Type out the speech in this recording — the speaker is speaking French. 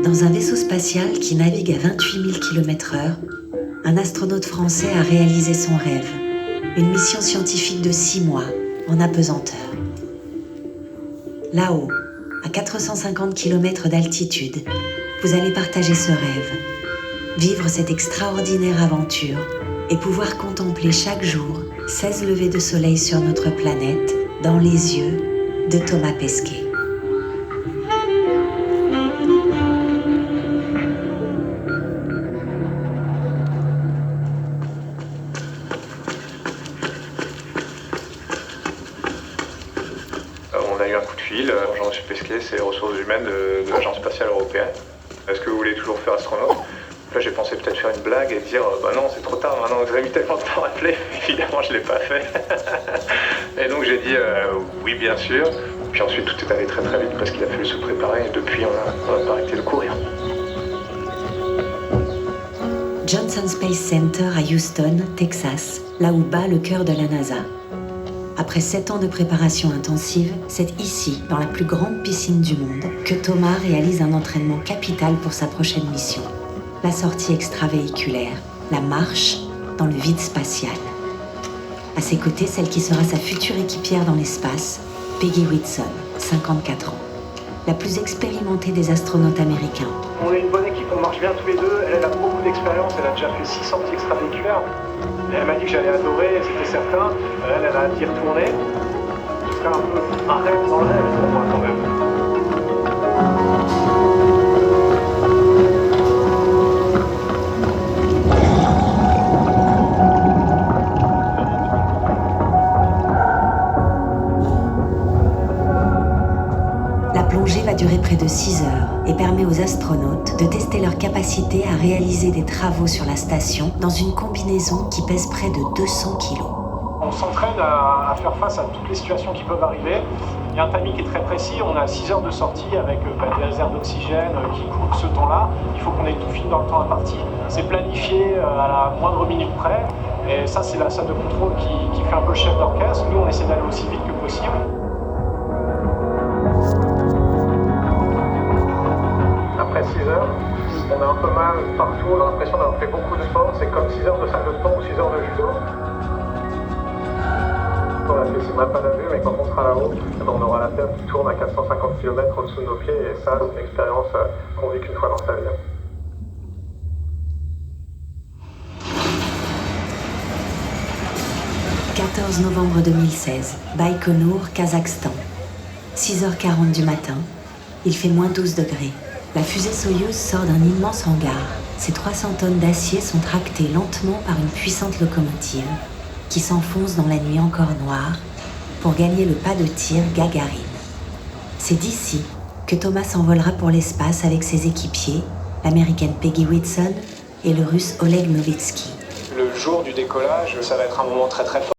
Dans un vaisseau spatial qui navigue à 28 000 km/h, un astronaute français a réalisé son rêve. Une mission scientifique de 6 mois, en apesanteur. Là-haut, à 450 km d'altitude, vous allez partager ce rêve, vivre cette extraordinaire aventure et pouvoir contempler chaque jour 16 levées de soleil sur notre planète dans les yeux de Thomas Pesquet. On a eu un coup de fil, Jean-Monsieur Pesquet, c'est les ressources humaines de l'Agence spatiale européenne. Est-ce que vous voulez toujours faire astronaute? Là j'ai pensé peut-être faire une blague et dire bah non c'est trop tard maintenant, vous avez mis tellement de temps à appeler, évidemment je l'ai pas fait. Et donc j'ai dit oui bien sûr, puis ensuite tout est allé très très vite parce qu'il a fallu se préparer et depuis on a pas arrêté de courir. Johnson Space Center à Houston, Texas, là où bat le cœur de la NASA. Après 7 ans de préparation intensive, c'est ici, dans la plus grande piscine du monde, que Thomas réalise un entraînement capital pour sa prochaine mission. La sortie extravéhiculaire, la marche dans le vide spatial. À ses côtés, celle qui sera sa future équipière dans l'espace, Peggy Whitson, 54 ans. La plus expérimentée des astronautes américains. On est une bonne équipe, on marche bien tous les deux. Elle a beaucoup d'expérience, elle a déjà fait 6 sorties extravéhiculaires. Elle m'a dit que j'allais adorer, c'était certain. Elle a hâte d'y retourner. Ce serait un peu un rêve dans le rêve pour moi quand même. La plongée va durer près de 6 heures et permet aux astronautes de tester leur capacité à réaliser des travaux sur la station dans une combinaison qui pèse près de 200 kg. On s'entraîne à faire face à toutes les situations qui peuvent arriver. Il y a un timing qui est très précis, on a 6 heures de sortie avec des réserves d'oxygène qui couvrent ce temps-là. Il faut qu'on ait tout fini dans le temps imparti. C'est planifié à la moindre minute près. Et ça, c'est la salle de contrôle qui fait un peu le chef d'orchestre. Nous, on essaie d'aller aussi vite que possible. Après 6 heures, on a un peu mal partout, on a l'impression d'avoir fait beaucoup de sport. C'est comme 6 heures de salle de sport ou 6 heures de judo. On a fait 6 maps à la vue, mais quand on sera là-haut, on aura la Terre qui tourne à 450 km au-dessous de nos pieds, et ça, c'est une expérience qu'on vit qu'une fois dans sa vie. 14 novembre 2016, Baïkonour, Kazakhstan. 6h40 du matin, il fait moins 12 degrés. La fusée Soyouz sort d'un immense hangar. Ses 300 tonnes d'acier sont tractées lentement par une puissante locomotive qui s'enfonce dans la nuit encore noire pour gagner le pas de tir Gagarine. C'est d'ici que Thomas s'envolera pour l'espace avec ses équipiers, l'américaine Peggy Whitson et le russe Oleg Novitsky. Le jour du décollage, ça va être un moment très très fort.